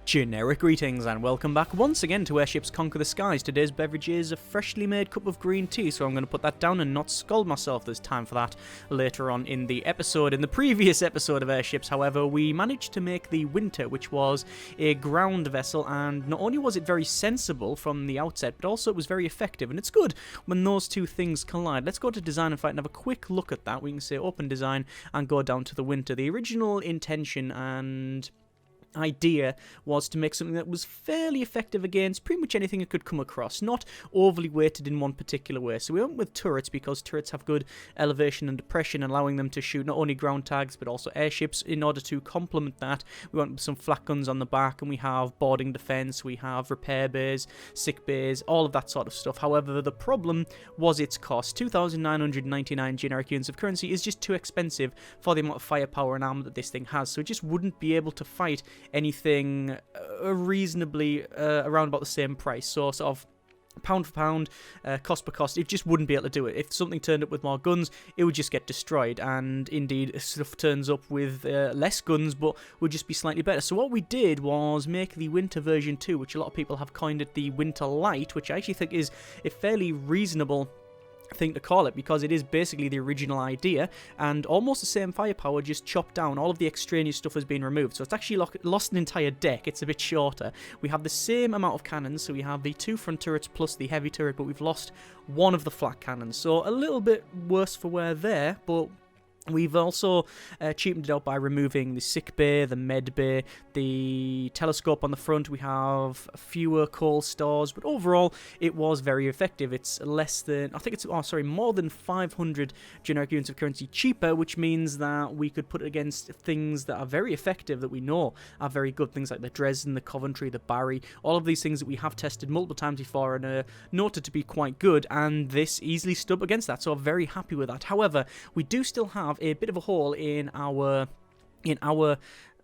Generic greetings and welcome back once again to Airships Conquer the Skies. Today's beverage is a freshly made cup of green tea, so I'm going to put that down and not scald myself. There's time for that later on in the episode. In the previous episode of Airships, however, we managed to make the Winter, which was a ground vessel, and not only was it very sensible from the outset, but also it was very effective, and it's good when those two things collide. Let's go to Design and Fight and have a quick look at that. We can say Open Design and go down to the Winter. The original intention and idea was to make something that was fairly effective against pretty much anything it could come across, not overly weighted in one particular way. So we went with turrets because turrets have good elevation and depression, allowing them to shoot not only ground tags but also airships. In order to complement that, we went with some flak guns on the back, and we have boarding defense, we have repair bays, sick bays, all of that sort of stuff. However, the problem was its cost. 2,999 generic units of currency is just too expensive for the amount of firepower and armor that this thing has, so it just wouldn't be able to fight anything reasonably around about the same price. So sort of pound for pound, cost per cost, it just wouldn't be able to do it. If something turned up with more guns, it would just get destroyed, and indeed if stuff turns up with less guns but would just be slightly better. So what we did was make the Winter version 2, which a lot of people have coined it the Winter Light, which I actually think is a fairly reasonable thing to call it, because it is basically the original idea and almost the same firepower, just chopped down. All of the extraneous stuff has been removed, so it's actually lost an entire deck. It's a bit shorter. We have the same amount of cannons, so we have the 2 front turrets plus the heavy turret, but we've lost one of the flak cannons, so a little bit worse for wear there. But we've also cheapened it out by removing the sick bay, the med bay, the telescope on the front. We have fewer coal stores, but overall it was very effective. It's less than, I think it's, more than 500 generic units of currency cheaper, which means that we could put it against things that are very effective, that we know are very good. Things like the Dresden, the Coventry, the Barry, all of these things that we have tested multiple times before and are noted to be quite good, and this easily stood up against that, so I'm very happy with that. However, we do still have a bit of a hole in our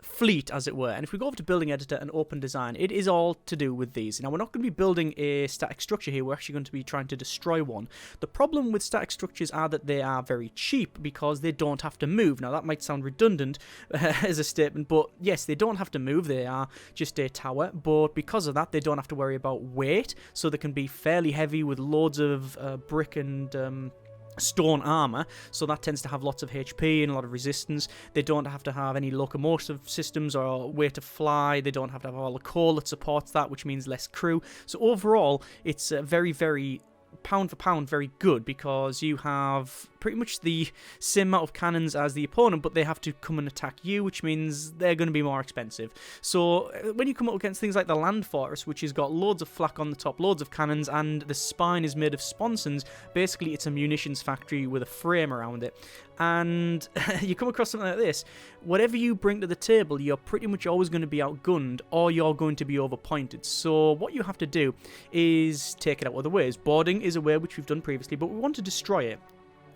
fleet, as it were, and if we go over to Building Editor and Open Design, it is all to do with these. Now, we're not going to be building a static structure here, we're actually going to be trying to destroy one. The problem with static structures are that they are very cheap because they don't have to move. Now, that might sound redundant as a statement, but yes, they don't have to move, they are just a tower, but because of that, they don't have to worry about weight, so they can be fairly heavy with loads of brick and stone armor, so that tends to have lots of HP and a lot of resistance. They don't have to have any locomotive systems or way to fly. They don't have to have all the coal that supports that, which means less crew. So overall, it's very, very pound for pound very good, because you have pretty much the same amount of cannons as the opponent, but they have to come and attack you, which means they're going to be more expensive. So when you come up against things like the Land Fortress, which has got loads of flak on the top, loads of cannons, and the spine is made of sponsons, basically it's a munitions factory with a frame around it, and you come across something like this, whatever you bring to the table, you're pretty much always going to be outgunned, or you're going to be overpointed. So what you have to do is take it out other ways. Boarding is a way which we've done previously, but we want to destroy it.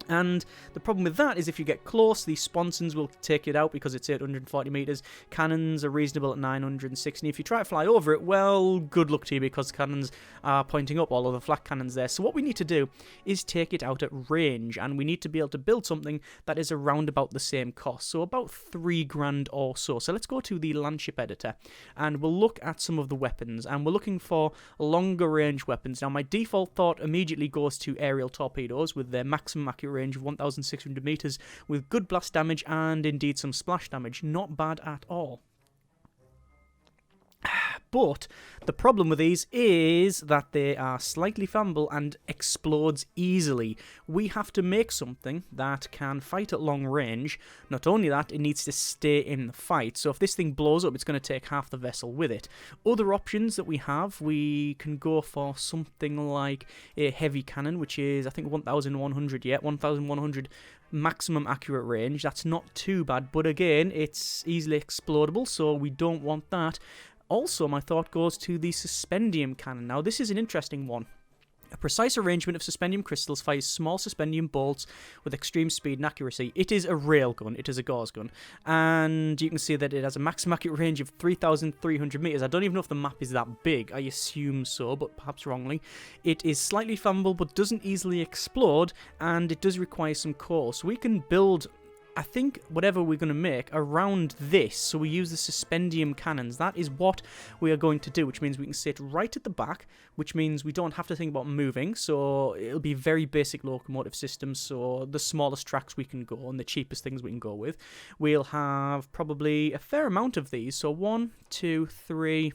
And the problem with that is if you get close, these sponsons will take it out because it's 840 meters. Cannons are reasonable at 960. If you try to fly over it, well, good luck to you, because cannons are pointing up, all of the flak cannons there. So what we need to do is take it out at range, and we need to be able to build something that is around about the same cost, so about 3 grand or so. So let's go to the Landship Editor, and we'll look at some of the weapons, and we're looking for longer range weapons. Now, my default thought immediately goes to aerial torpedoes with their maximum accurate range of 1,600 meters, with good blast damage and indeed some splash damage. Not bad at all. But the problem with these is that they are slightly flammable and explodes easily. We have to make something that can fight at long range. Not only that, it needs to stay in the fight. So if this thing blows up, it's going to take half the vessel with it. Other options that we have, we can go for something like a heavy cannon, which is, I think, 1,100, 1,100 maximum accurate range. That's not too bad, but again, it's easily explodable, so we don't want that. Also, my thought goes to the Suspendium cannon. Now, this is an interesting one. A precise arrangement of Suspendium crystals fires small Suspendium bolts with extreme speed and accuracy. It is a railgun, it is a gauze gun, and you can see that it has a maximum accurate range of 3,300 meters. I don't even know if the map is that big, I assume so, but perhaps wrongly. It is slightly flammable but doesn't easily explode, and it does require some coal, so we can build I think whatever we're going to make around this, so we use the Suspendium cannons, that is what we are going to do, which means we can sit right at the back, which means we don't have to think about moving, so it'll be very basic locomotive systems, so the smallest tracks we can go and the cheapest things we can go with. We'll have probably a fair amount of these, so 1, 2, 3,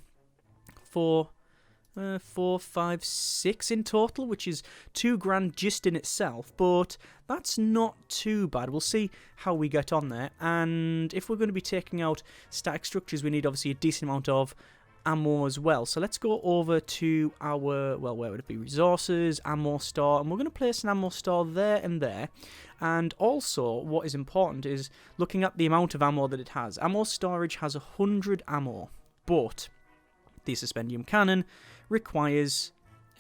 4... 4, 5, 6 in total, which is £2,000 just in itself, but that's not too bad. We'll see how we get on there, and if we're going to be taking out static structures, we need obviously a decent amount of ammo as well. So let's go over to our, well, where would it be? Resources, ammo store, and we're going to place an ammo store there and there. And also, what is important is looking at the amount of ammo that it has. Ammo storage has 100 ammo, but the Suspendium cannon requires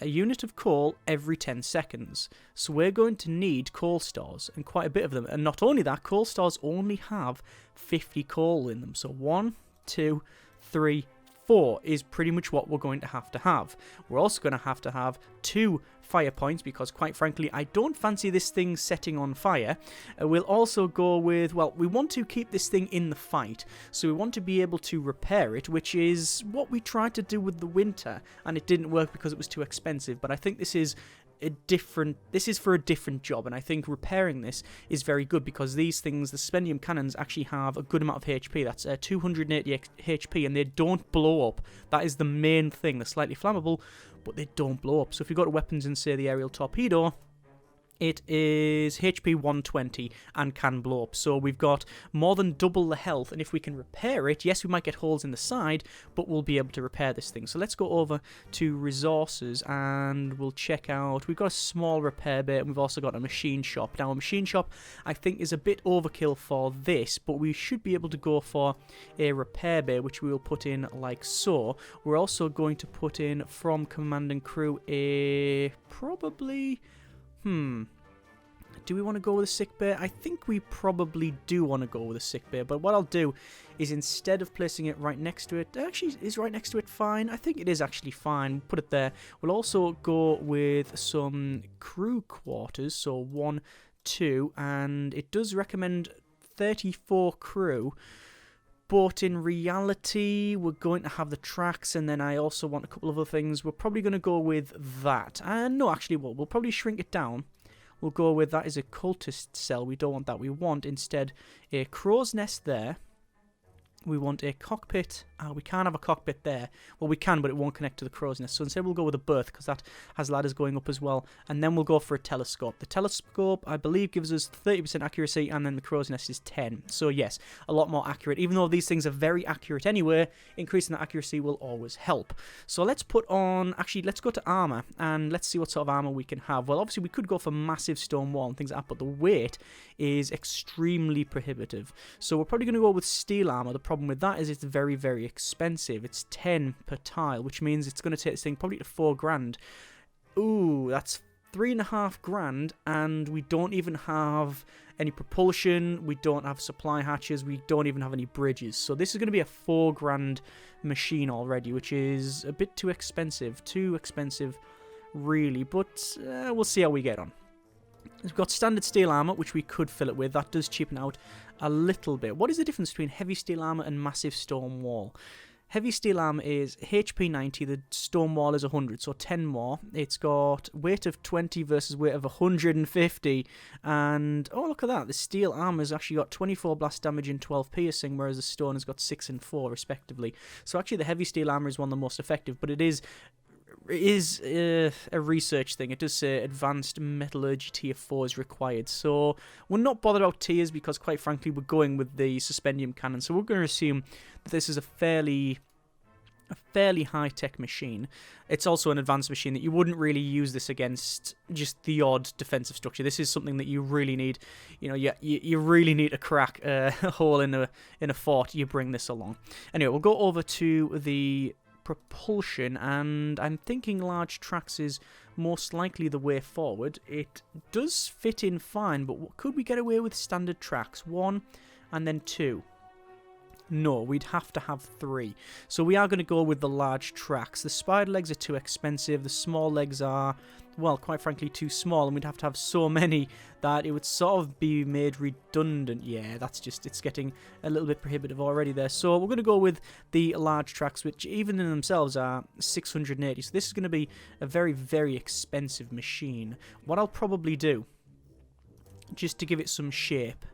a unit of coal every 10 seconds. So we're going to need coal stores, and quite a bit of them. And not only that, coal stores only have 50 coal in them. So 1, 2, 3, 4 is pretty much what we're going to have. We're also going to have 2 fire points, because quite frankly I don't fancy this thing setting on fire. We'll also go with, well, we want to keep this thing in the fight, so we want to be able to repair it, which is what we tried to do with the winter, and it didn't work because it was too expensive. But I think this is for a different job, and I think repairing this is very good, because these things, the Suspendium cannons, actually have a good amount of HP. That's 280 HP, and they don't blow up. That is the main thing. They're slightly flammable, but they don't blow up. So if you go to weapons and say the aerial torpedo, it is HP 120 and can blow up. So we've got more than double the health, and if we can repair it, yes, we might get holes in the side, but we'll be able to repair this thing. So let's go over to resources, and we'll check out, we've got a small repair bay, and we've also got a machine shop. Now, a machine shop, I think, is a bit overkill for this, but we should be able to go for a repair bay, which we will put in like so. We're also going to put in, from command and crew, a probably... do we want to go with a sick bay? I think we probably do want to go with a sick bay, but what I'll do is, instead of placing it right next to it, actually, is right next to it fine? I think it is actually fine. Put it there. We'll also go with some crew quarters, so 1, 2, and it does recommend 34 crew. But in reality, we're going to have the tracks, and then I also want a couple of other things. We're probably going to go with that. And no, actually, we'll probably shrink it down. We'll go with, that is a cultist cell. We don't want that. We want, instead, a crow's nest there. We want a cockpit. We can't have a cockpit there. Well, we can, but it won't connect to the crow's nest. So instead we'll go with a berth, because that has ladders going up as well. And then we'll go for a telescope. The telescope, I believe, gives us 30% accuracy, and then the crow's nest is 10. So yes, a lot more accurate. Even though these things are very accurate anyway, increasing the accuracy will always help. So let's put on, actually, let's go to armor, and let's see what sort of armor we can have. Well, obviously we could go for massive stone wall and things like that, but the weight is extremely prohibitive. So we're probably going to go with steel armor. The problem with that is it's very, very expensive. It's 10 per tile, which means it's going to take this thing probably to £4,000. Ooh, that's £3,500, and we don't even have any propulsion, we don't have supply hatches, we don't even have any bridges. So this is going to be a £4,000 machine already, which is a bit too expensive. Too expensive, really, but we'll see how we get on. We've got standard steel armor, which we could fill it with. That does cheapen out a little bit. What is the difference between heavy steel armor and massive stone wall? Heavy steel armor is HP 90, the stone wall is 100, so 10 more. It's got weight of 20 versus weight of 150, and oh, look at that, the steel armor's actually got 24 blast damage and 12 piercing, whereas the stone has got 6 and 4 respectively. So actually the heavy steel armor is one of the most effective, but it is a research thing. It does say advanced metallurgy tier 4 is required, so we're not bothered about tiers, because quite frankly we're going with the Suspendium cannon, so we're going to assume that this is a fairly high-tech machine. It's also an advanced machine that you wouldn't really use this against just the odd defensive structure. This is something that you really need, you know, you really need to crack a hole in a fort. You bring this along. Anyway, we'll go over to the propulsion, and I'm thinking large tracks is most likely the way forward. It does fit in fine, but could we get away with standard tracks? 1 and then 2. No, we'd have to have 3. So we are going to go with the large tracks. The spider legs are too expensive. The small legs are, well, quite frankly, too small. And we'd have to have so many that it would sort of be made redundant. Yeah, that's just, it's getting a little bit prohibitive already there. So we're going to go with the large tracks, which even in themselves are 680. So this is going to be a very, very expensive machine. What I'll probably do, just to give it some shape,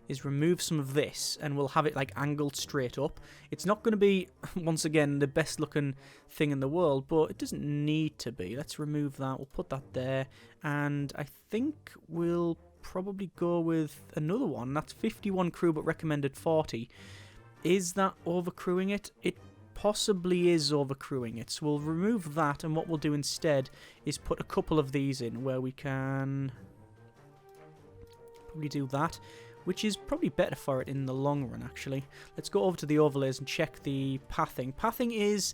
is remove some of this, and we'll have it like angled straight up. It's not going to be, once again, the best looking thing in the world, but it doesn't need to be. Let's remove that. We'll put that there, and I think we'll probably go with another one. That's 51 crew, but recommended 40. Is that overcrewing it? It possibly is overcrewing it, so we'll remove that, and what we'll do instead is put a couple of these in where we can probably do that, which is probably better for it in the long run, actually. Let's go over to the overlays and check the pathing. Pathing is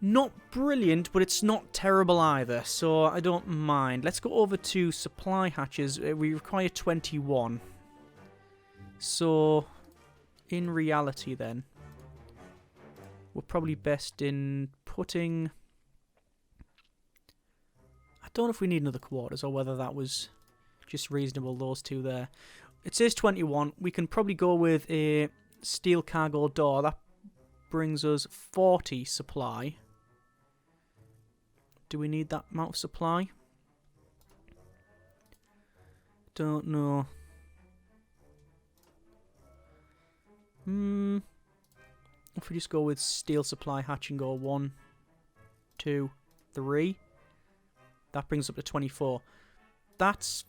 not brilliant, but it's not terrible either, so I don't mind. Let's go over to supply hatches. We require 21. So, in reality then, we're probably best in putting... I don't know if we need another quarters, or whether that was just reasonable, those two there. It says 21. We can probably go with a steel cargo door. That brings us 40 supply. Do we need that amount of supply? Don't know. If we just go with steel supply hatch and go 1, 2, 3. That brings up to 24. That's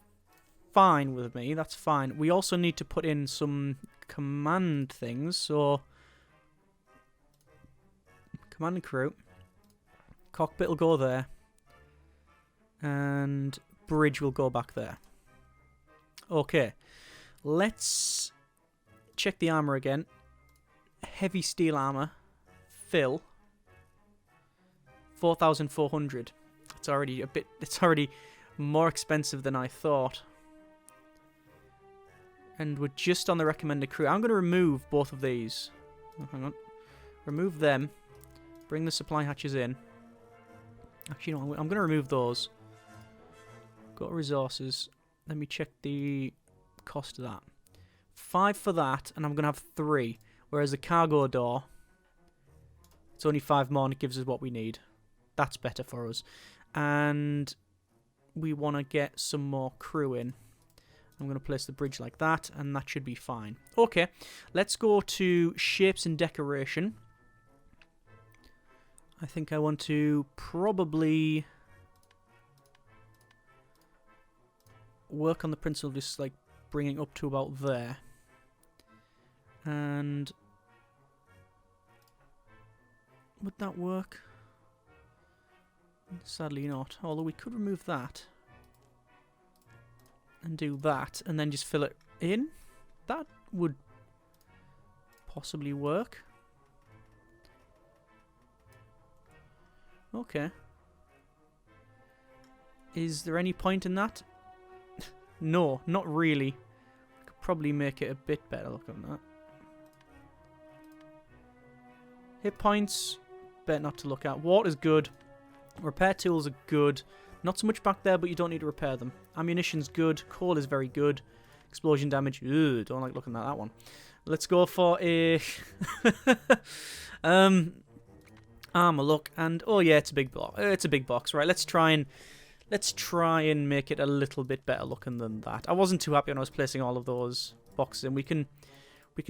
fine with me, that's fine. We also need to put in some command things, so command and crew. Cockpit will go there, and bridge will go back there. Okay, let's check the armor again. Heavy steel armor, fill 4,400. It's already a bit. It's already more expensive than I thought. And we're just on the recommended crew. I'm going to remove both of these. Oh, hang on. Remove them. Bring the supply hatches in. Actually, no, I'm going to remove those. Go to resources. Let me check the cost of that. 5 for that, and I'm going to have 3. Whereas the cargo door, it's only 5 more, and it gives us what we need. That's better for us. And we want to get some more crew in. I'm going to place the bridge like that, and that should be fine. Okay, let's go to shapes and decoration. I think I want to probably work on the principle of just like bringing up to about there. And would that work? Sadly not, although we could remove that and do that, and then just fill it in. That would possibly work. Okay. Is there any point in that? No, not really. Could probably make it a bit better. Look at that. Hit points, better not to look at. Water's good. Repair tools are good. Not so much back there, but you don't need to repair them. Ammunition's good. Coal is very good. Explosion damage. Ugh, don't like looking at that one. Let's go for a armor look. And oh yeah, it's a big block. It's a big box, right? Let's try and make it a little bit better looking than that. I wasn't too happy when I was placing all of those boxes in. We can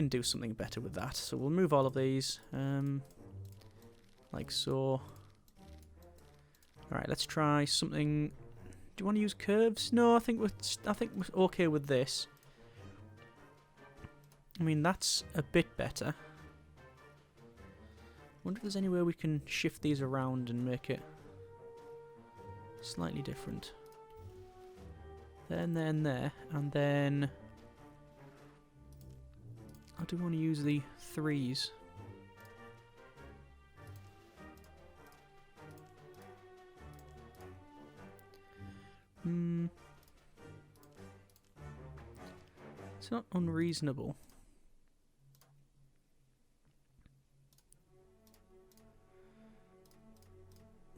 do something better with that. So we'll move all of these, like so. All right, let's try something. Do you want to use curves? No, I think we're okay with this. I mean, that's a bit better. Wonder if there's any way we can shift these around and make it slightly different. There and there and there, and then I do want to use the 3s. It's not unreasonable.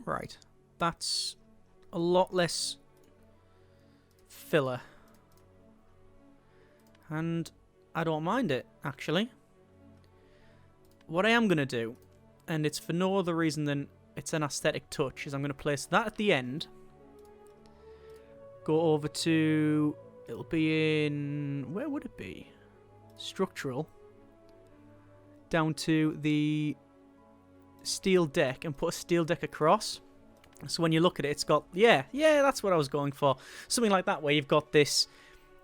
Right. That's a lot less filler. And I don't mind it, actually. What I am going to do, and it's for no other reason than it's an aesthetic touch, is I'm going to place that at the end. Go over to... It'll be in... Where would it be? Structural. Down to the steel deck and put a steel deck across. So when you look at it, it's got... Yeah, that's what I was going for. Something like that, where you've got this...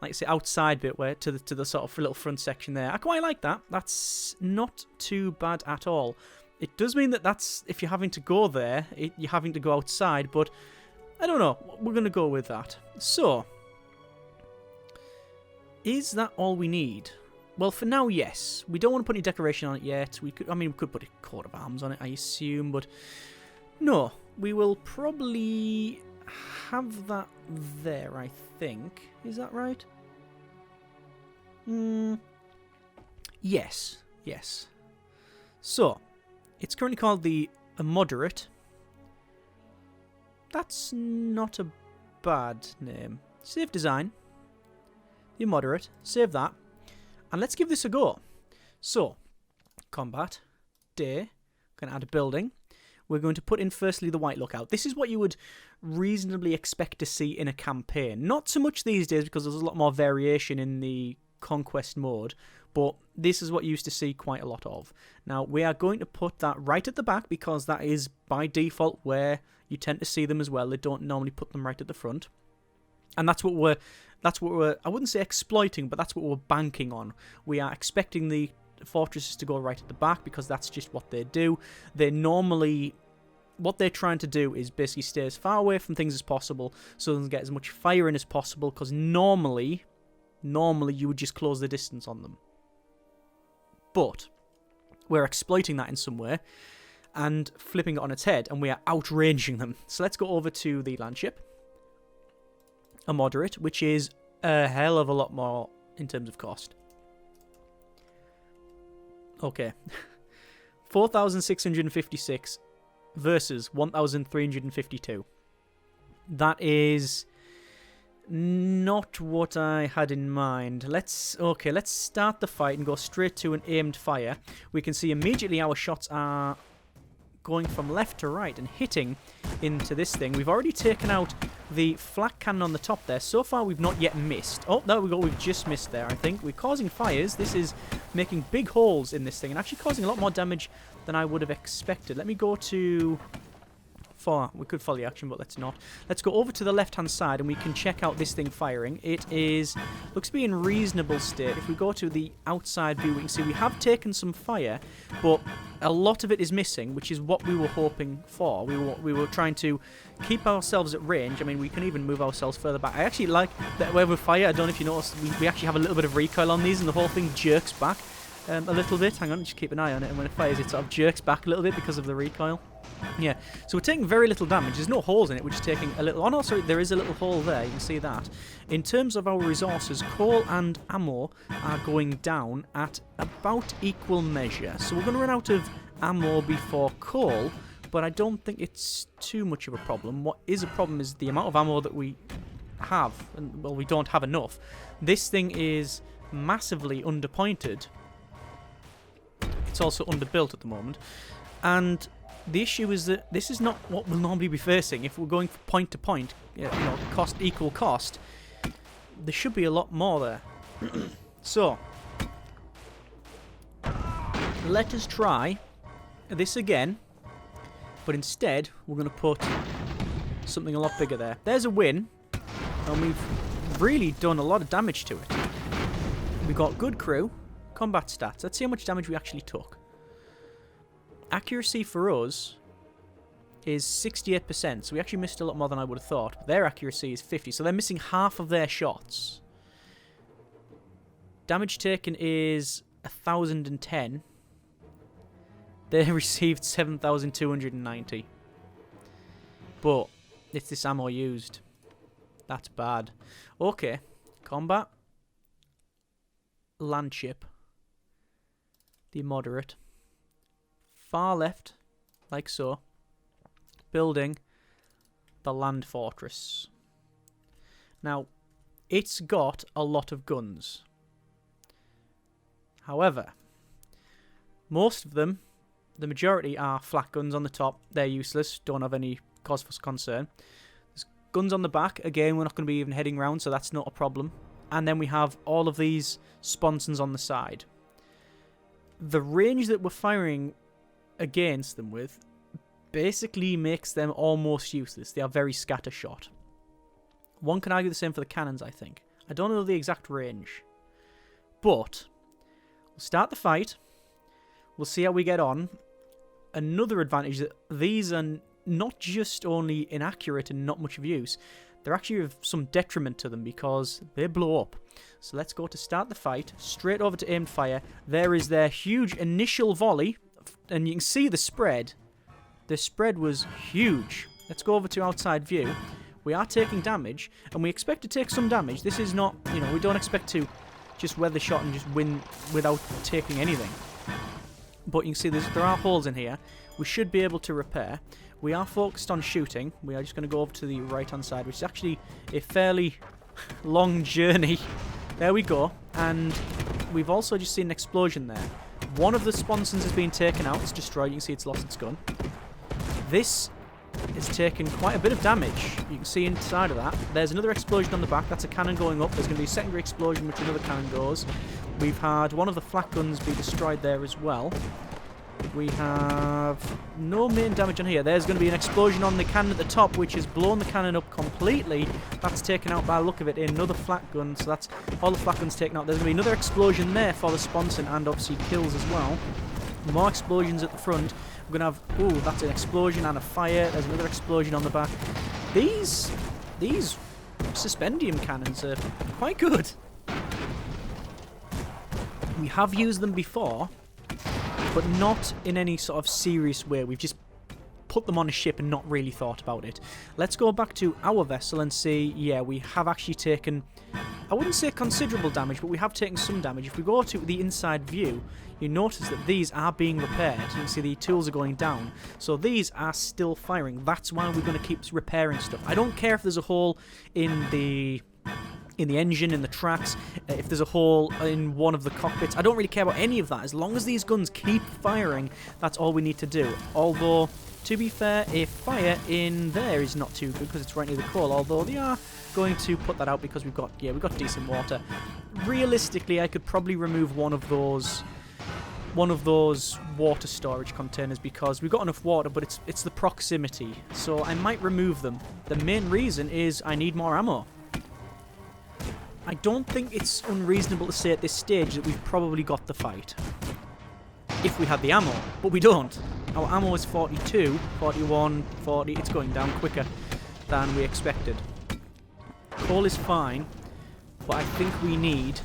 Like I say, outside bit where to the sort of little front section there. I quite like that. That's not too bad at all. It does mean that that's, if you're having to go there, you're having to go outside, but I don't know. We're going to go with that. So, is that all we need? Well, for now, yes. We don't want to put any decoration on it yet. We could put a coat of arms on it, I assume, but no. We will probably have that there, I think. Is that right? Yes. So, it's currently called the Moderate. That's not a bad name. Save design. The Moderate. Save that. And let's give this a go. So, combat. Day. Going to add a building. We're going to put in firstly the white lookout. This is what you would reasonably expect to see in a campaign. Not so much these days because there's a lot more variation in the conquest mode, but this is what you used to see quite a lot of. Now, we are going to put that right at the back because that is by default where you tend to see them as well. They don't normally put them right at the front. And that's what we're I wouldn't say exploiting, but that's what we're banking on. We are expecting the fortresses to go right at the back because that's just what they do. They normally, what they're trying to do is basically stay as far away from things as possible so they can get as much fire in as possible, because normally you would just close the distance on them. But we're exploiting that in some way and flipping it on its head, and we are outranging them. So let's go over to the landship, a Moderate, which is a hell of a lot more in terms of cost. Okay, 4,656 versus 1,352. That is not what I had in mind. Let's start the fight and go straight to an aimed fire. We can see immediately our shots are going from left to right and hitting into this thing. We've already taken out the flak cannon on the top there. So far, we've not yet missed. Oh, there we go. We've just missed there, I think. We're causing fires. This is making big holes in this thing and actually causing a lot more damage than I would have expected. Let me go to... We could follow the action, but let's not. Let's go over to the left-hand side and we can check out this thing firing. It looks to be in reasonable state. If we go to the outside view, we can see we have taken some fire, but a lot of it is missing, which is what we were hoping for. We were trying to keep ourselves at range. I mean, we can even move ourselves further back. I actually like that where with fire, I don't know if you noticed, we actually have a little bit of recoil on these and the whole thing jerks back a little bit. Hang on, just keep an eye on it, and when it fires, it sort of jerks back a little bit because of the recoil. Yeah, so we're taking very little damage. There's no holes in it. We're just taking a little... Oh, no, sorry, there is a little hole there. You can see that. In terms of our resources, coal and ammo are going down at about equal measure. So we're going to run out of ammo before coal, but I don't think it's too much of a problem. What is a problem is the amount of ammo that we have. And, well, we don't have enough. This thing is massively underpointed. It's also underbuilt at the moment. And... the issue is that this is not what we'll normally be facing. If we're going from point to point, equal cost, there should be a lot more there. So, let us try this again, but instead we're going to put something a lot bigger there. There's a win, and we've really done a lot of damage to it. We've got good crew, combat stats. Let's see how much damage we actually took. Accuracy for us is 68%, so we actually missed a lot more than I would have thought. But their accuracy is 50, so they're missing half of their shots. Damage taken is 1,010. They received 7,290. But it's this ammo used. That's bad. Okay, combat. Landship. The Moderate. Far left, like so. building the land fortress. Now, it's got a lot of guns. However, most of them, the majority are flak guns on the top. They're useless, don't have any cause for concern. There's guns on the back. Again, we're not going to be even heading round, so that's not a problem. And then we have all of these sponsons on the side. The range that we're firing against them with basically makes them almost useless. They are very scattershot. One can argue the same for the cannons, I think. I don't know the exact range. But we'll start the fight. We'll see how we get on. Another advantage that these are not just only inaccurate and not much of use, they're actually of some detriment to them because they blow up. So let's go to start the fight. Straight over to aimed fire. There is their huge initial volley. And you can see the spread. The spread was huge. Let's go over to outside view. We are taking damage, and we expect to take some damage. This is not, we don't expect to just weather shot and just win without taking anything. But you can see there are holes in here. We should be able to repair. We are focused on shooting. We are just going to go over to the right-hand side, which is actually a fairly long journey. There we go. And we've also just seen an explosion there. One of the sponsons has been taken out. It's destroyed. You can see it's lost its gun. This is taken quite a bit of damage. You can see inside of that. There's another explosion on the back. That's a cannon going up. There's going to be a secondary explosion, which another cannon goes. We've had one of the flak guns be destroyed there as well. We have no main damage on here. There's going to be an explosion on the cannon at the top, which has blown the cannon up completely. That's taken out by the look of it. Another flak gun, so that's all the flak guns taken out. There's going to be another explosion there for the sponson and obviously kills as well. More explosions at the front. We're going to have, ooh, that's an explosion and a fire. There's another explosion on the back. These Suspendium cannons are quite good. We have used them before, but not in any sort of serious way. We've just put them on a ship and not really thought about it. Let's go back to our vessel and see, yeah, we have actually taken, I wouldn't say considerable damage, but we have taken some damage. If we go to the inside view, you notice that these are being repaired. You can see the tools are going down. So these are still firing. That's why we're going to keep repairing stuff. I don't care if there's a hole in the engine, in the tracks, if there's a hole in one of the cockpits. I don't really care about any of that. As long as these guns keep firing, that's all we need to do. Although, to be fair, a fire in there is not too good because it's right near the coal. Although they are going to put that out because we've got decent water. Realistically, I could probably remove one of those water storage containers because we've got enough water, but it's the proximity. So I might remove them. The main reason is I need more ammo. I don't think it's unreasonable to say at this stage that we've probably got the fight. If we had the ammo, but we don't. Our ammo is 42, 41, 40. It's going down quicker than we expected. Coal is fine, but I think we need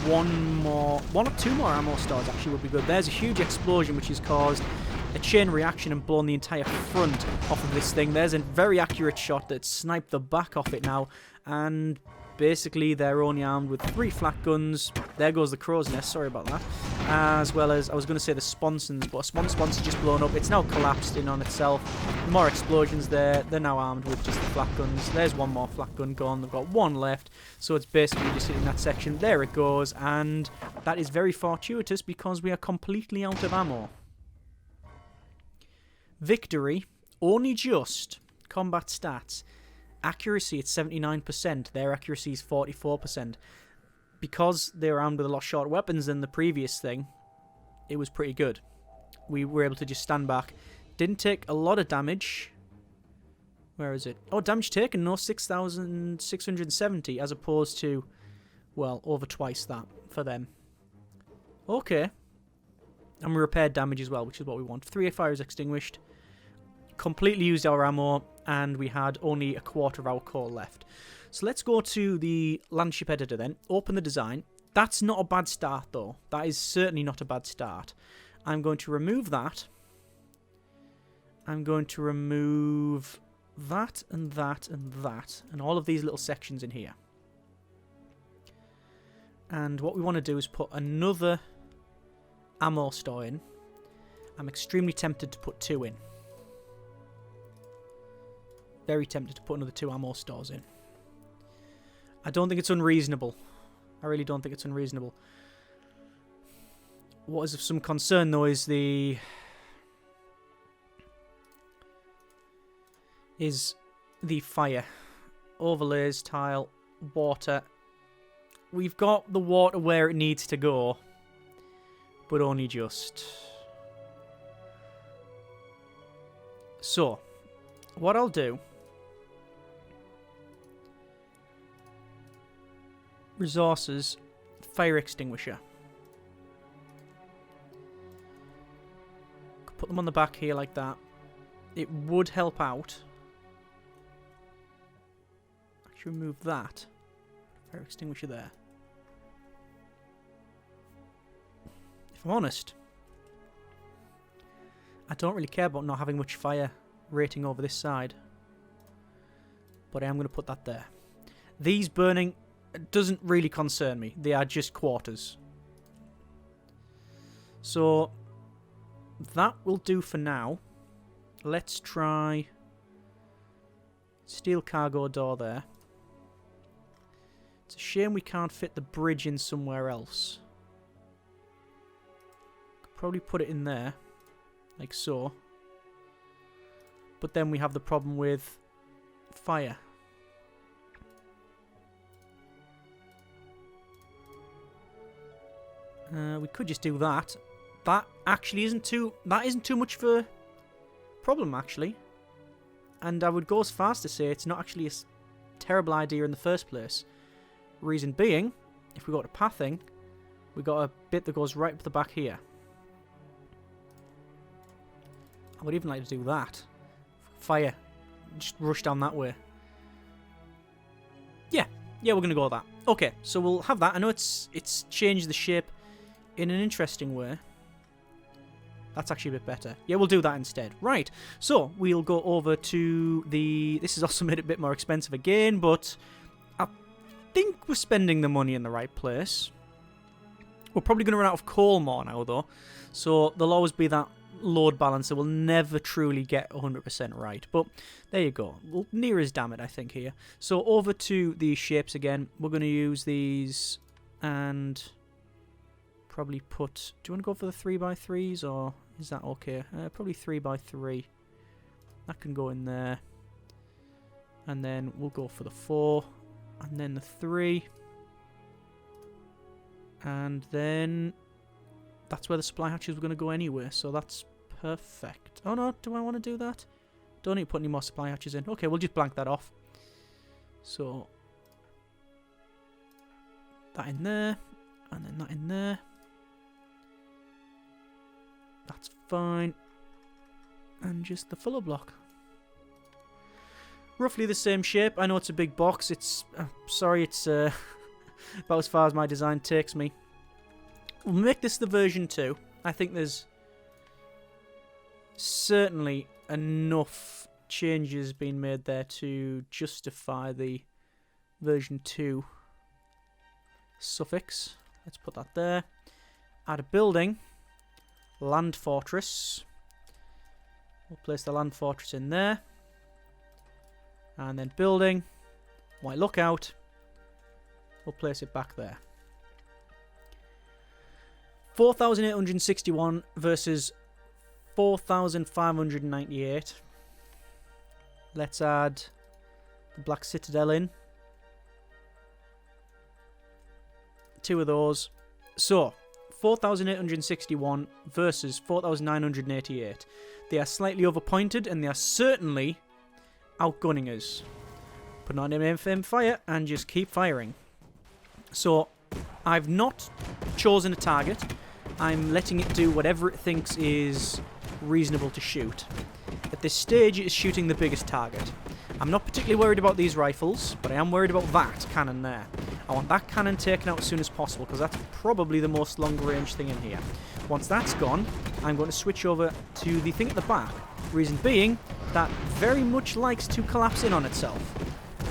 one or two more ammo stores actually would be good. There's a huge explosion which has caused a chain reaction and blown the entire front off of this thing. There's a very accurate shot that sniped the back off it now, and basically they're only armed with 3 flak guns. There goes the crow's nest, sorry about that. As well as, I was going to say the sponsons, but a sponson just blown up. It's now collapsed in on itself. More explosions there. They're now armed with just the flak guns. There's one more flak gun gone. They've got one left. So it's basically just hitting that section. There it goes. And that is very fortuitous because we are completely out of ammo. Victory. Only just. Combat stats. Accuracy at 79%. Their accuracy is 44%. Because they were armed with a lot shorter weapons than the previous thing, it was pretty good. We were able to just stand back. Didn't take a lot of damage. Where is it? Oh, damage taken, no, 6,670 as opposed to, well, over twice that for them. Okay. And we repaired damage as well, which is what we want. 3 fires extinguished. Completely used our ammo, and we had only a quarter of our coal left. So let's go to the landship editor then. Open the design. That's not a bad start though. That is certainly not a bad start. I'm going to remove that. I'm going to remove that and that and that. And all of these little sections in here. And what we want to do is put another ammo store in. I'm extremely tempted to put 2 in. very tempted to put another 2 ammo stores in. I don't think it's unreasonable. I really don't think it's unreasonable. What is of some concern, though, is the fire. Overlays, tile, water. We've got the water where it needs to go, but only just. So, what I'll do... Resources, fire extinguisher. Could put them on the back here like that. It would help out. Actually remove that. Fire extinguisher there. If I'm honest, I don't really care about not having much fire rating over this side. But I am going to put that there. These burning doesn't really concern me. They are just quarters. So that will do for now. Let's try steel cargo door there. It's a shame we can't fit the bridge in somewhere else. Could probably put it in there, like so. But then we have the problem with fire. We could just do that. That actually isn't too much of a problem, actually. And I would go as far as to say it's not actually a terrible idea in the first place. Reason being, if we go to pathing, we got a bit that goes right up the back here. I would even like to do that. Fire. Just rush down that way. Yeah, we're going to go with that. Okay, so we'll have that. I know it's changed the shape in an interesting way. That's actually a bit better. Yeah, we'll do that instead. Right, so we'll go over to the... This has also made it a bit more expensive again, but I think we're spending the money in the right place. We're probably going to run out of coal more now, though. So there'll always be that load balancer. We'll never truly get 100% right. But there you go. Well, near as damn it, I think, here. So over to the shapes again. We're going to use these and... probably put... Do you want to go for the 3x3s or is that okay? Probably 3x3. That can go in there. And then we'll go for the 4. And then the 3. And then... That's where the supply hatches were going to go anyway. So that's perfect. Oh no, do I want to do that? Don't need to put any more supply hatches in. Okay, we'll just blank that off. So... That in there. And then that in there. That's fine. And just the filler block. Roughly the same shape. I know it's a big box. It's... sorry, it's about as far as my design takes me. We'll make this the version 2. I think there's certainly enough changes being made there to justify the version 2 suffix. Let's put that there. Add a building. Land fortress. We'll place the land fortress in there. And then building. White lookout. We'll place it back there. 4,861 versus 4,598. Let's add the Black Citadel in. 2 of those. So, 4,861 versus 4,988. They are slightly overpointed and they are certainly outgunning us. Put on FM fire and just keep firing. So, I've not chosen a target. I'm letting it do whatever it thinks is reasonable to shoot. At this stage, it is shooting the biggest target. I'm not particularly worried about these rifles, but I am worried about that cannon there. I want that cannon taken out as soon as possible, because that's probably the most long-range thing in here. Once that's gone, I'm going to switch over to the thing at the back. Reason being, that very much likes to collapse in on itself.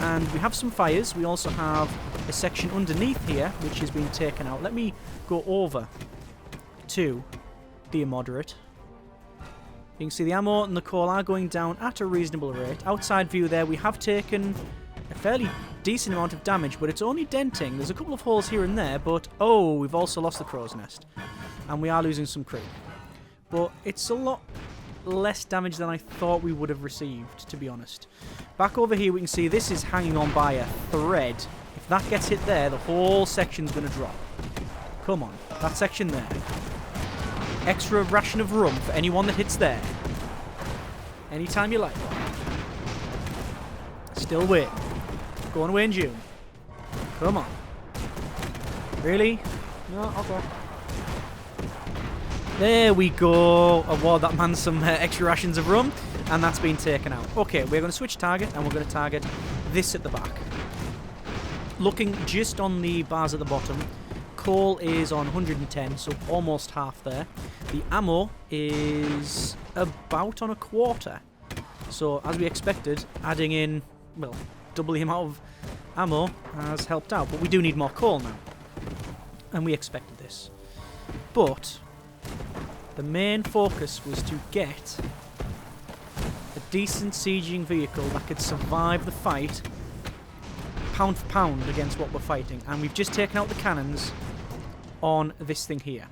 And we have some fires. We also have a section underneath here, which is being taken out. Let me go over to the immoderate. You can see the ammo and the coal are going down at a reasonable rate. Outside view there, we have taken a fairly decent amount of damage, but it's only denting. There's a couple of holes here and there, but oh, we've also lost the crow's nest. And we are losing some crew. But it's a lot less damage than I thought we would have received, to be honest. Back over here, we can see this is hanging on by a thread. If that gets hit there, the whole section's going to drop. Come on, that section there. Extra ration of rum for anyone that hits there. Anytime you like. Still waiting. Going away in June. Come on. Really? No, okay. There we go. Award that man some extra rations of rum, and that's been taken out. Okay, we're going to switch target, and we're going to target this at the back. Looking just on the bars at the bottom, coal is on 110, so almost half there. The ammo is about on a quarter. So, as we expected, adding in, well, double the amount of ammo has helped out. But we do need more coal now. And we expected this. But the main focus was to get a decent sieging vehicle that could survive the fight pound for pound against what we're fighting. And we've just taken out the cannons on this thing here.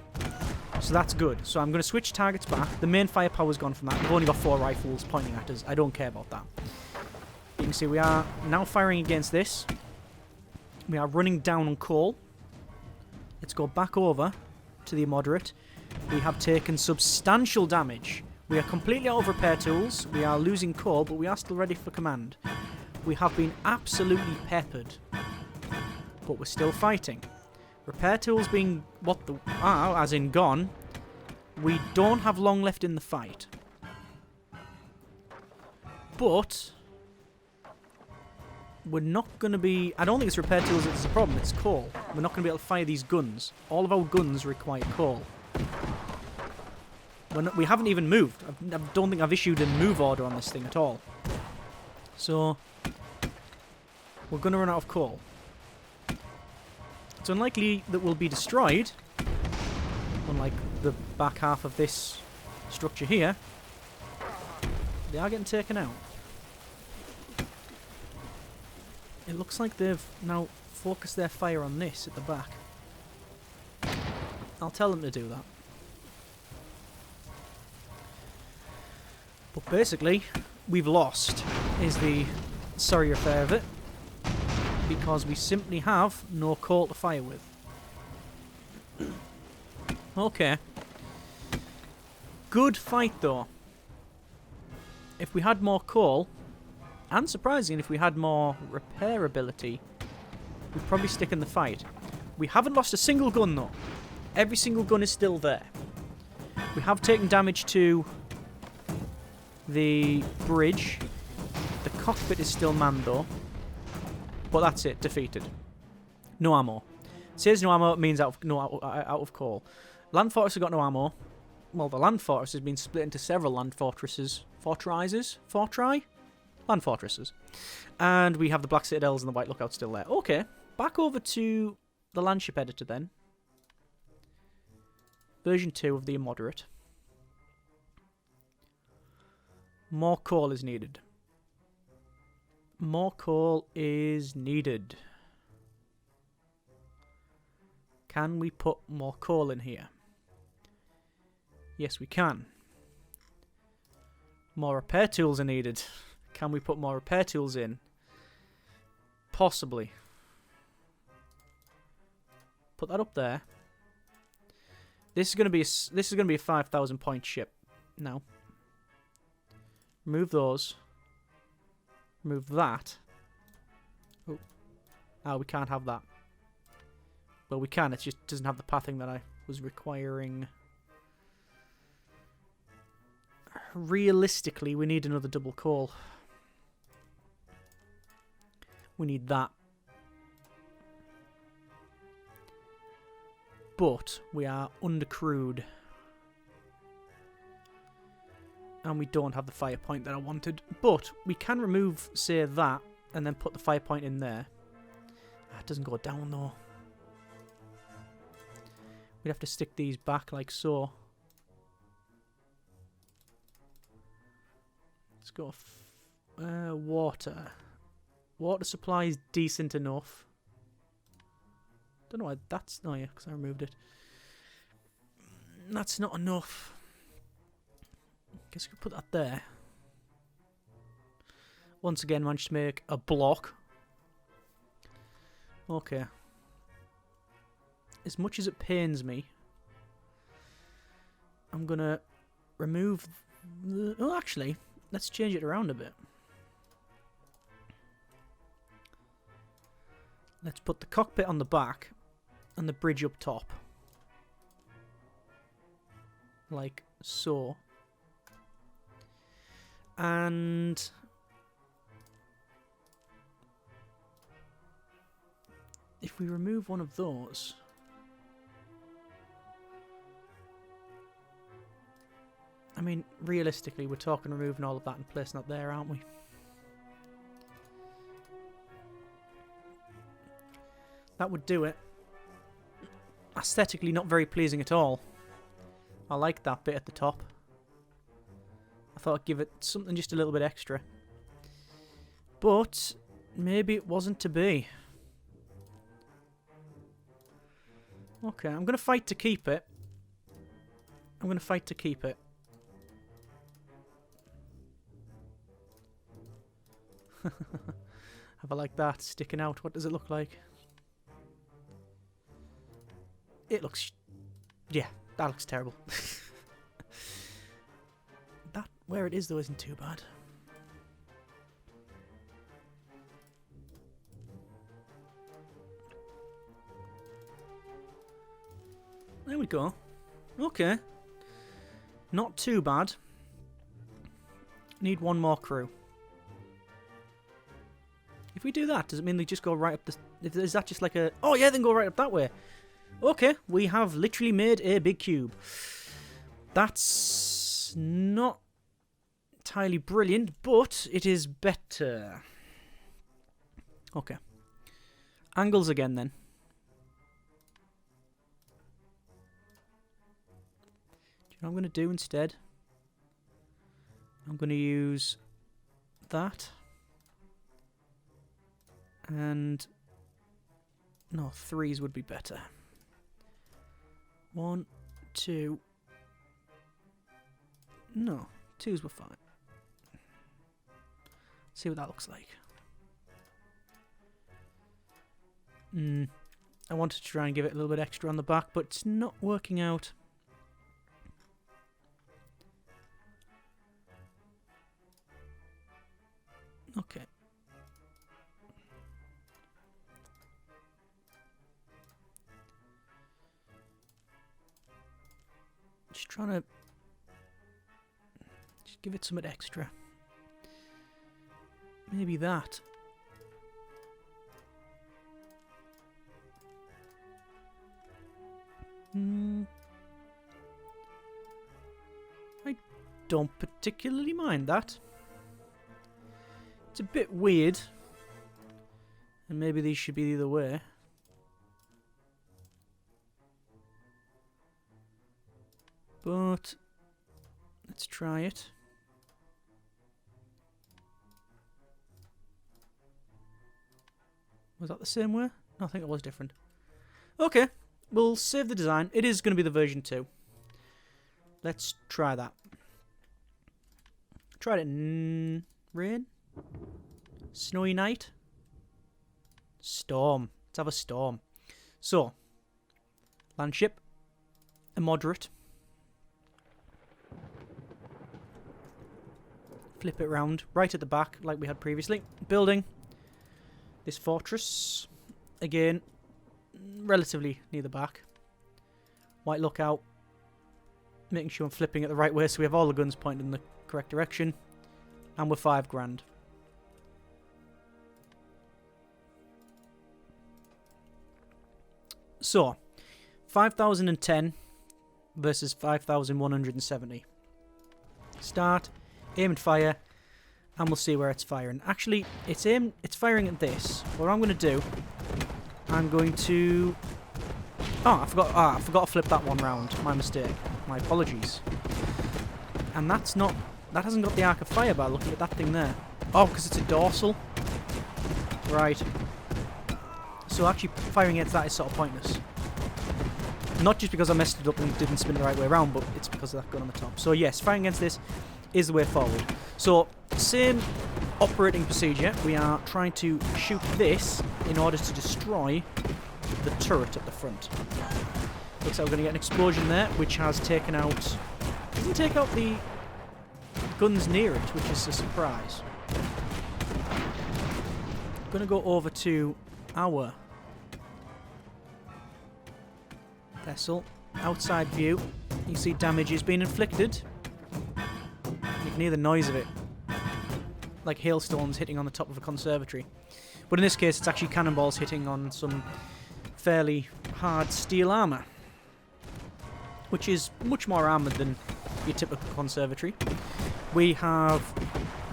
So that's good. So I'm going to switch targets back. The main firepower's gone from that. We've only got 4 rifles pointing at us. I don't care about that. You can see we are now firing against this. We are running down on coal. Let's go back over to the immoderate. We have taken substantial damage. We are completely out of repair tools. We are losing coal, but we are still ready for command. We have been absolutely peppered. But we're still fighting. Repair tools being what the are, as in gone. We don't have long left in the fight. But we're not going to be... I don't think it's repair tools that's the problem, it's coal. We're not going to be able to fire these guns. All of our guns require coal. We haven't even moved. I don't think I've issued a move order on this thing at all. So we're going to run out of coal. It's unlikely that we'll be destroyed, unlike the back half of this structure here. They are getting taken out. It looks like they've now focused their fire on this at the back. I'll tell them to do that. But basically, we've lost, is the sorry affair of it. Because we simply have no coal to fire with. Okay. Good fight, though. If we had more coal, and surprisingly, if we had more repair ability, we'd probably stick in the fight. We haven't lost a single gun, though. Every single gun is still there. We have taken damage to the bridge. The cockpit is still manned, though. But that's it, defeated. No ammo. It says no ammo, it means out of coal. Land Fortress have got no ammo. Well, the Land Fortress has been split into several Land Fortresses. Land Fortresses. And we have the Black Citadels and the White Lookout still there. Okay, back over to the Landship Editor then. Version 2 of the Immoderate. More coal is needed. More coal is needed. Can we put more coal in here? Yes, we can. More repair tools are needed. Can we put more repair tools in? Possibly. Put that up there. This is going to be a 5,000 point ship. Now, remove those. Remove that. Oh. Oh, we can't have that. Well, we can. It just doesn't have the pathing that I was requiring. Realistically, we need another double coal. We need that. But we are undercrewed. And we don't have the fire point that I wanted. But we can remove, say, that, and then put the fire point in there. It doesn't go down, though. We'd have to stick these back like so. Let's go water. Water supply is decent enough. Don't know why that's... Oh yeah, because I removed it. That's not enough. Guess we could put that there. Once again, managed to make a block. Okay. As much as it pains me, I'm gonna remove... Oh, actually, let's change it around a bit. Let's put the cockpit on the back and the bridge up top. Like so. And... if we remove one of those... I mean, realistically, we're talking removing all of that and placing that there, aren't we? That would do it. Aesthetically, not very pleasing at all. I like that bit at the top. I thought I'd give it something just a little bit extra. But maybe it wasn't to be. Okay, I'm going to fight to keep it. I'm going to fight to keep it. Have I like that sticking out? What does it look like? It looks... yeah, that looks terrible. That, where it is though, isn't too bad. There we go. Okay. Not too bad. Need one more crew. If we do that, does it mean they just go right up the... is that just like a... oh yeah, then go right up that way. Okay, we have literally made a big cube. That's not entirely brilliant, but it is better. Okay. Angles again then. Do you know what I'm going to do instead? I'm going to use that. And... no, 3s would be better. 1, 2... no, 2s were fine. See what that looks like. I wanted to try and give it a little bit extra on the back, but it's not working out. Okay. Just trying to just give it something extra. Maybe that. I don't particularly mind that. It's a bit weird. And maybe these should be the other way. But let's try it. Was that the same way? No, I think it was different. Okay, we'll save the design. It is going to be the version 2. Let's try that. Tried it in rain? Snowy night? Storm. Let's have a storm. So, land ship. A moderate. Flip it round, right at the back, like we had previously. Building this fortress. Again, relatively near the back. White lookout. Making sure I'm flipping it the right way so we have all the guns pointed in the correct direction. And we're 5 grand. So, 5,010 versus 5,170. Start, aim and fire, and we'll see where it's firing. Actually, it's firing at this. What I'm going to do, I'm going to... oh, I forgot to flip that one round. My mistake. My apologies. And that's not That hasn't got the arc of fire by looking at that thing there. Oh, because it's a dorsal. Right. So actually firing against that is sort of pointless. Not just because I messed it up and didn't spin the right way around, but it's because of that gun on the top. So yes, firing against this is the way forward. So, same operating procedure. We are trying to shoot this in order to destroy the turret at the front. Looks like we're going to get an explosion there, which has taken out... Doesn't take out the guns near it, which is a surprise. I'm going to go over to our vessel. Outside view. You see damage is being inflicted. You can hear the noise of it. Like hailstones hitting on the top of a conservatory. But in this case, it's actually cannonballs hitting on some fairly hard steel armour. Which is much more armoured than your typical conservatory. We have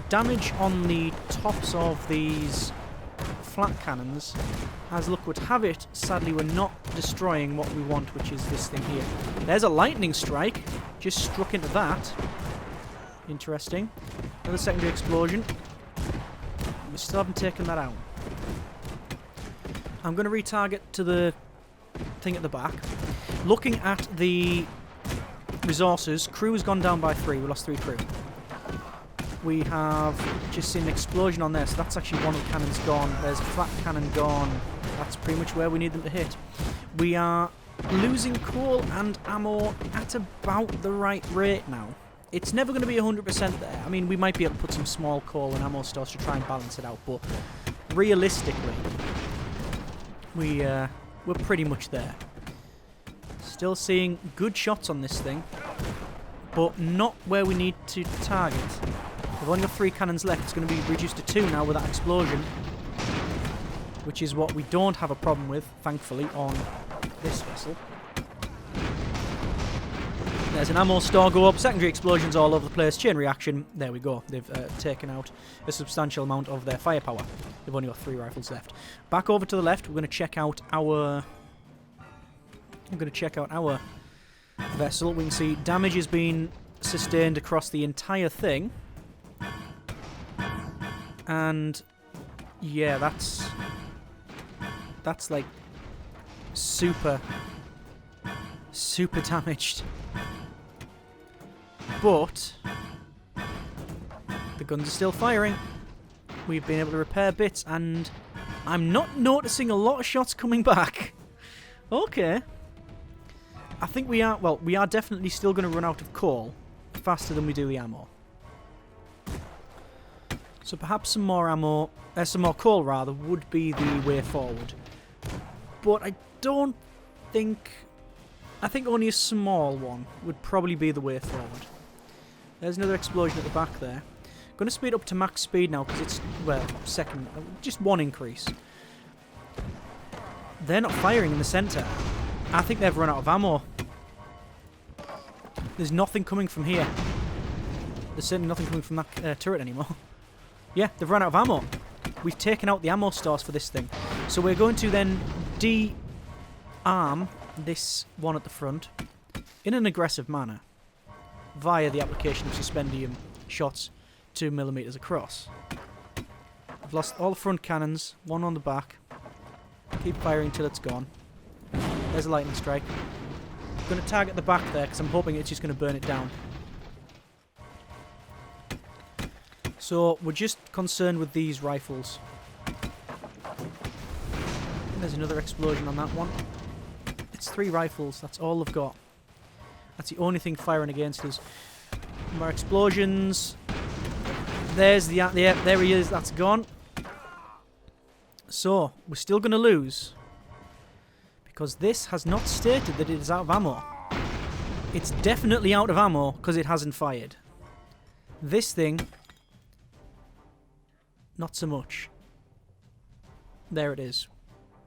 damage on the tops of these flat cannons. As luck would have it, sadly we're not destroying what we want, which is this thing here. There's a lightning strike. Just struck into that. Interesting. Another secondary explosion. We still haven't taken that out. I'm going to retarget to the thing at the back. Looking at the resources, crew has gone down by 3. We lost 3 crew. We have just seen an explosion on there, so that's actually one of the cannons gone. There's a flat cannon gone. That's pretty much where we need them to hit. We are losing coal and ammo at about the right rate now. It's never going to be 100% there. I mean, we might be able to put some small coal and ammo stores to try and balance it out, but realistically, we're pretty much there. Still seeing good shots on this thing, but not where we need to target. We've only got 3 cannons left. It's going to be reduced to 2 now with that explosion, which is what we don't have a problem with, thankfully, on this vessel. There's an ammo store go up, secondary explosions all over the place, chain reaction, there we go. They've taken out a substantial amount of their firepower. They've only got 3 rifles left. Back over to the left, we're going to check out our... vessel. We can see damage has been sustained across the entire thing. And yeah, that's like super damaged. But the guns are still firing. We've been able to repair bits, and I'm not noticing a lot of shots coming back. Okay. I think we are, well, we are definitely still going to run out of coal faster than we do the ammo. So perhaps some more ammo, some more coal rather, would be the way forward. But I don't think, I think only a small one would probably be the way forward. There's another explosion at the back there. I'm going to speed up to max speed now because it's, well, just 1 increase. They're not firing in the centre. I think they've run out of ammo. There's nothing coming from here. There's certainly nothing coming from that turret anymore. Yeah, they've run out of ammo. We've taken out the ammo stores for this thing. So we're going to then de-arm this one at the front in an aggressive manner via the application of Suspendium shots 2mm across. I've lost all the front cannons, 1 on the back. Keep firing until it's gone. There's a lightning strike. I'm going to target the back there because I'm hoping it's just going to burn it down. So we're just concerned with these rifles. There's another explosion on that one. It's 3 rifles. That's all they've got. That's the only thing firing against us. More explosions. There's the... Yeah, there he is. That's gone. So, we're still going to lose. Because this has not stated that it is out of ammo. It's definitely out of ammo because it hasn't fired. This thing... not so much. There it is.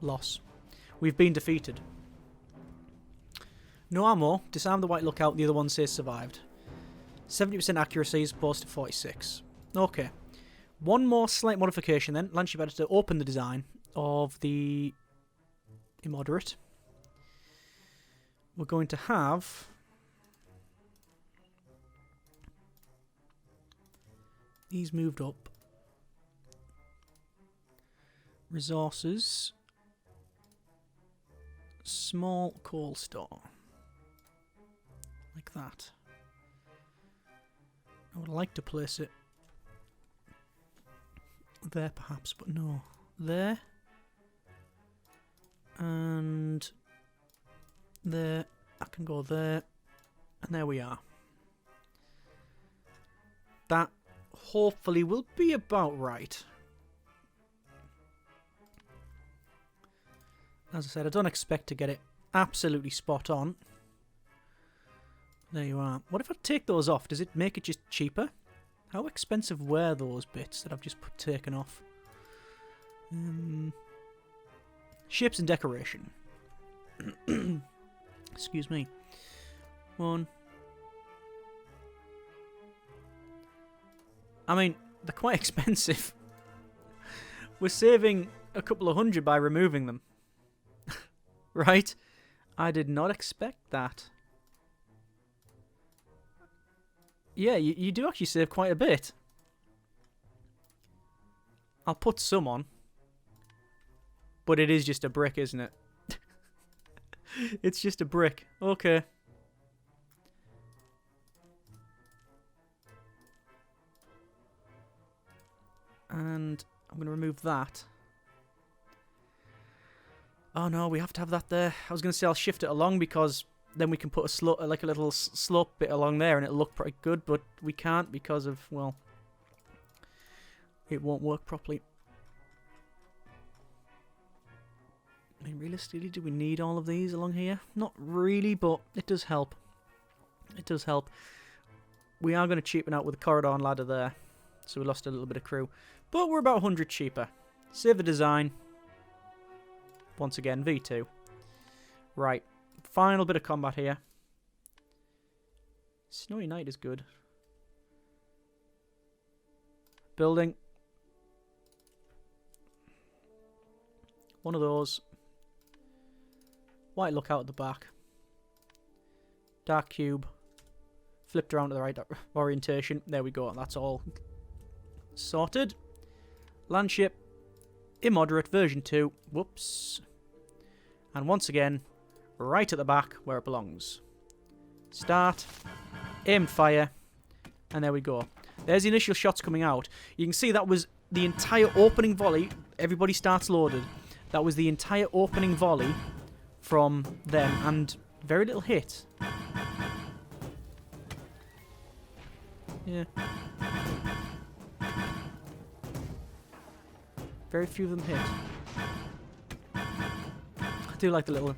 Loss. We've been defeated. No ammo. Disarm the white lookout. The other one says survived. 70% accuracy as opposed to 46. Okay. One more slight modification then. Launch better to open the design of the immoderate. We're going to have These moved up. Resources. Small coal store. Like that. I would like to place it there perhaps, but no. There. And there. I can go there. And there we are. That hopefully will be about right. As I said, I don't expect to get it absolutely spot on. There you are. What if I take those off? Does it make it just cheaper? How expensive were those bits that I've just taken off? Ships and decoration. Excuse me. One. I mean, they're quite expensive. We're saving a couple of hundred by removing them. Right? I did not expect that. Yeah, you do actually save quite a bit. I'll put some on. But it is just a brick, isn't it? It's just a brick. Okay. And I'm going to remove that. Oh no, we have to have that there. I was going to say I'll shift it along because then we can put a like a little slope bit along there and it'll look pretty good, but we can't because of, well, it won't work properly. I mean, realistically, do we need all of these along here? Not really, but it does help. It does help. We are going to cheapen out with the corridor and ladder there, so we lost a little bit of crew. But we're about 100 cheaper. Save the design. Once again, V2. Right. Final bit of combat here. Snowy Night is good. Building. One of those. White lookout at the back. Dark cube. Flipped around to the right orientation. There we go. That's all sorted. Landship. Immoderate version 2. Whoops. And once again, right at the back where it belongs. Start. Aimed fire. And there we go. There's the initial shots coming out. You can see that was the entire opening volley. Everybody starts loaded. That was the entire opening volley from them. And very little hit. Yeah. Very few of them hit. I do like the little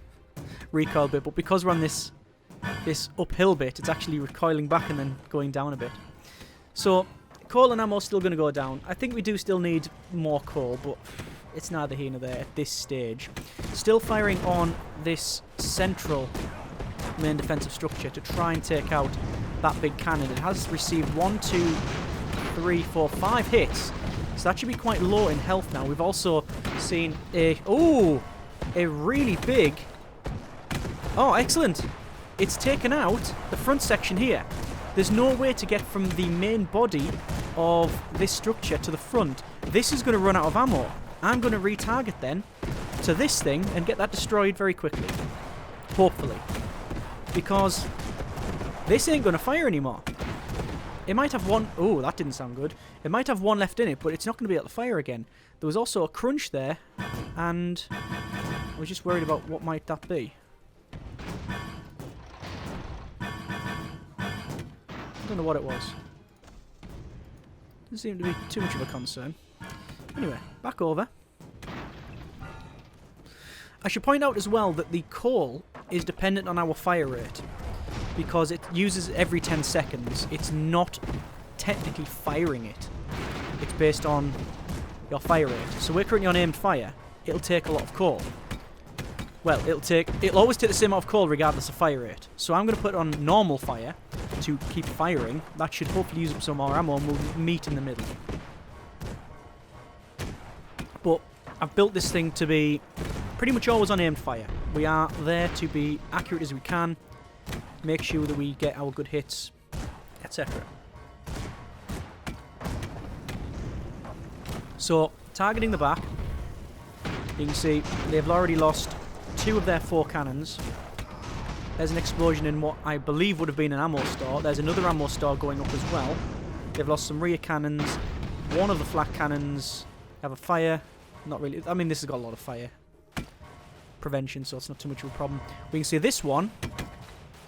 recoil bit, but because we're on this uphill bit, it's actually recoiling back and then going down a bit. So, coal and ammo still going to go down. I think we do still need more coal, but it's neither here nor there at this stage. Still firing on this central main defensive structure to try and take out that big cannon. It has received 1, 2, 3, 4, 5 hits. So that should be quite low in health now. We've also seen a really big... Oh, excellent. It's taken out the front section here. There's no way to get from the main body of this structure to the front. This is going to run out of ammo. I'm going to retarget then to this thing and get that destroyed very quickly. Hopefully. Because this ain't going to fire anymore. It might have one... Oh, that didn't sound good. It might have one left in it, but it's not going to be able to fire again. There was also a crunch there, and I was just worried about what might that be. I don't know what it was. Doesn't seem to be too much of a concern. Anyway, back over. I should point out as well that the coal is dependent on our fire rate, because it uses every 10 seconds. It's not technically firing it. It's based on your fire rate. So we're currently on aimed fire. It'll take a lot of coal. Well, it'll always take the same amount of coal regardless of fire rate. So I'm going to put it on normal fire to keep firing. That should hopefully use up some more ammo and we'll meet in the middle. But I've built this thing to be pretty much always on aimed fire. We are there to be accurate as we can. Make sure that we get our good hits, etc. So, targeting the back, you can see they've already lost 2 of their 4 cannons. There's an explosion in what I believe would have been an ammo store. There's another ammo store going up as well. They've lost some rear cannons. 1 of the flak cannons have a fire. Not really. I mean, this has got a lot of fire prevention, so it's not too much of a problem. We can see this one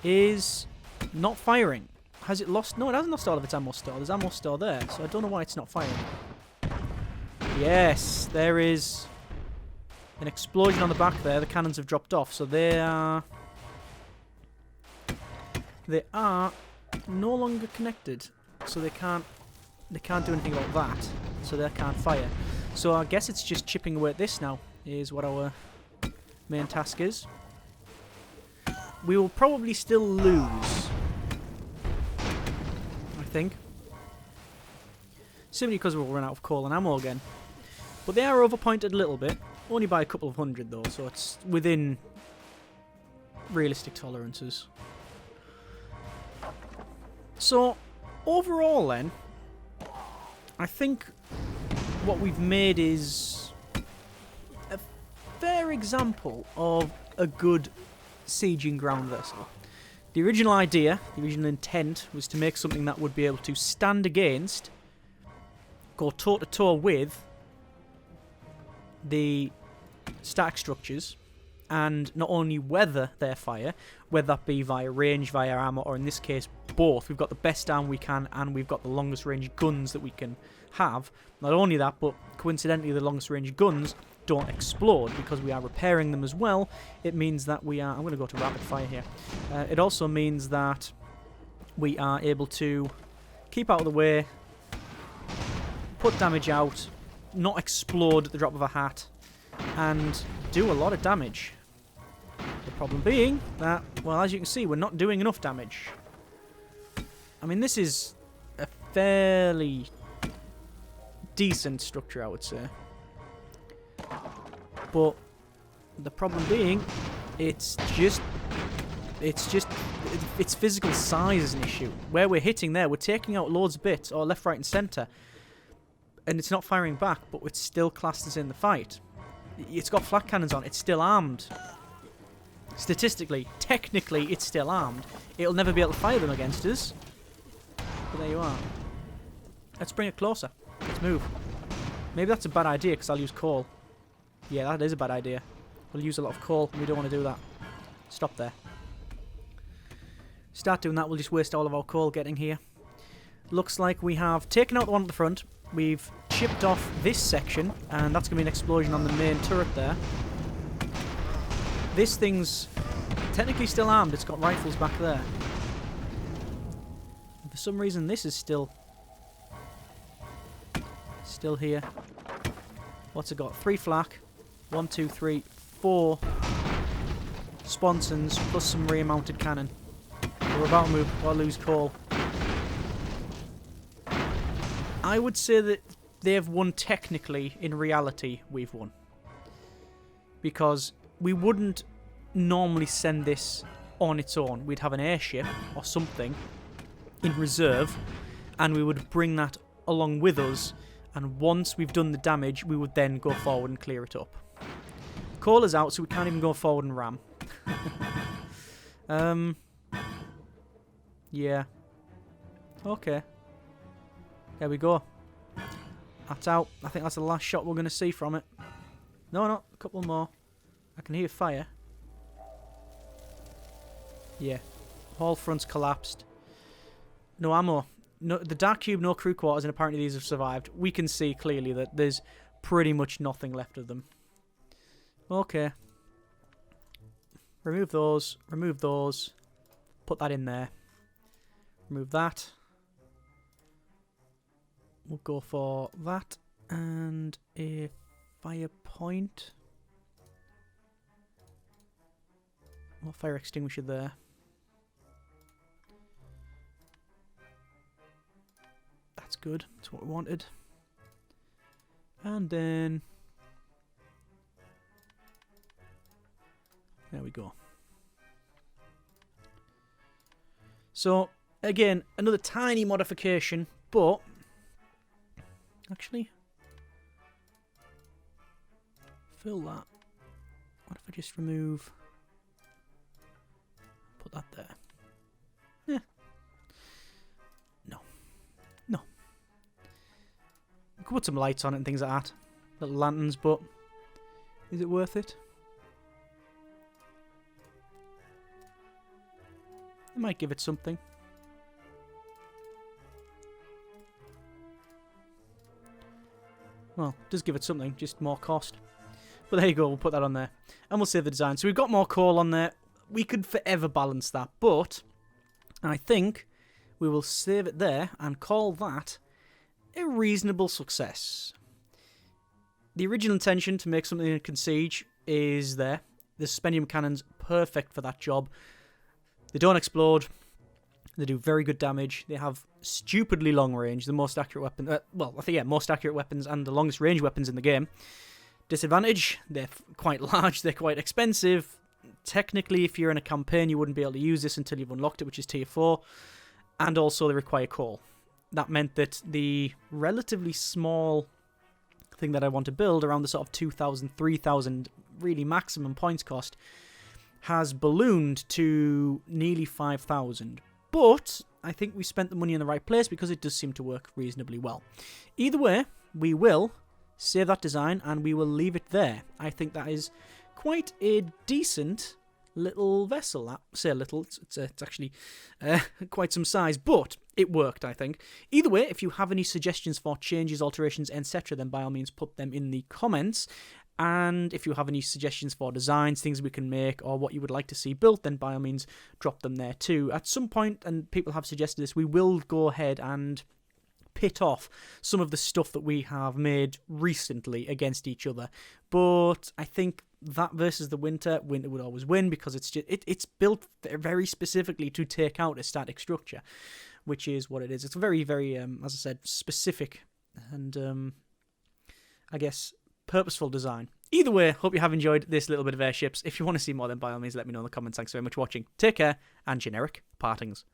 is not firing. Has it lost? No, it hasn't lost all of its ammo store. There's ammo store there, so I don't know why it's not firing. Yes, there is an explosion on the back there. The cannons have dropped off, so they are no longer connected, so they can't do anything about that. So they can't fire. So I guess it's just chipping away at this now, is what our main task is. We will probably still lose, I think, simply because we'll run out of coal and ammo again. But they are overpointed a little bit, only by a couple of hundred though, so it's within realistic tolerances. So, overall then, I think what we've made is a fair example of a good sieging ground vessel. The original idea, the original intent, was to make something that would be able to stand against, go toe-to-toe with the static structures, and not only weather their fire, whether that be via range, via armor, or in this case both. We've got the best armor we can, and we've got the longest range guns that we can have. Not only that, but coincidentally the longest range guns don't explode because we are repairing them as well. It means that we are... I'm going to go to rapid fire here. It also means that we are able to keep out of the way, put damage out, not explode at the drop of a hat, and do a lot of damage. The problem being that, well, as you can see, we're not doing enough damage. I mean, this is a fairly decent structure, I would say. But the problem being, its physical size is an issue. Where we're hitting there, we're taking out loads of bits, or left, right, and centre, and it's not firing back, but it's still classed as in the fight. It's got flak cannons on. It's still armed. Statistically, technically, it's still armed. It'll never be able to fire them against us. But there you are. Let's bring it closer. Let's move. Maybe that's a bad idea because I'll use coal. Yeah, that is a bad idea. We'll use a lot of coal, and we don't want to do that. Stop there. Start doing that, we'll just waste all of our coal getting here. Looks like we have taken out the one at the front. We've chipped off this section, and that's going to be an explosion on the main turret there. This thing's technically still armed. It's got rifles back there. And for some reason, this is still here. What's it got? 3 flak. 1, 2, 3, 4 sponsons plus some rear-mounted cannon. We're about to move or lose coal. I would say that they've won technically. In reality, we've won. Because we wouldn't normally send this on its own. We'd have an airship or something in reserve, and we would bring that along with us, and once we've done the damage, we would then go forward and clear it up. Coal is out, so we can't even go forward and ram. Yeah. Okay. There we go. That's out. I think that's the last shot we're going to see from it. No, a couple more. I can hear fire. Yeah. All fronts collapsed. No ammo. No, the Dark Cube, no crew quarters, and apparently these have survived. We can see clearly that there's pretty much nothing left of them. Okay. Remove those. Remove those. Put that in there. Remove that. We'll go for that and a fire point. Or fire extinguisher there. That's good. That's what we wanted. And then... there we go. So, again, another tiny modification, but... actually... fill that. What if I just remove... Put that there. Yeah. No. No. I could put some lights on it and things like that. Little lanterns, but... Is it worth it? I might give it something. Well, it does give it something, just more cost. But there you go, we'll put that on there. And we'll save the design. So we've got more coal on there. We could forever balance that, but I think we will save it there and call that a reasonable success. The original intention to make something that can siege is there. The Suspendium cannon's perfect for that job. They don't explode. They do very good damage. They have stupidly long range. The most accurate weapon... well, I think, yeah, most accurate weapons and the longest range weapons in the game. Disadvantage, they're quite large. They're quite expensive. Technically, if you're in a campaign, you wouldn't be able to use this until you've unlocked it, which is tier 4. And also, they require coal. That meant that the relatively small thing that I want to build, around the sort of 2,000, 3,000, really maximum points cost, has ballooned to nearly 5,000. But I think we spent the money in the right place because it does seem to work reasonably well. Either way, we will save that design and we will leave it there. I think that is quite a decent little vessel. I say little, it's actually quite some size, but it worked, I think. Either way, if you have any suggestions for changes, alterations, etc., then by all means put them in the comments. And if you have any suggestions for designs, things we can make, or what you would like to see built, then by all means drop them there too. At some point, and people have suggested this, we will go ahead and pit off some of the stuff that we have made recently against each other. But I think that versus the winter would always win, because it's just, it's built very specifically to take out a static structure, which is what it is. It's a very, very, as I said, specific and I guess purposeful design. Either way, hope you have enjoyed this little bit of Airships. If you want to see more, then by all means let me know in the comments. Thanks very much for watching. Take care, and generic partings.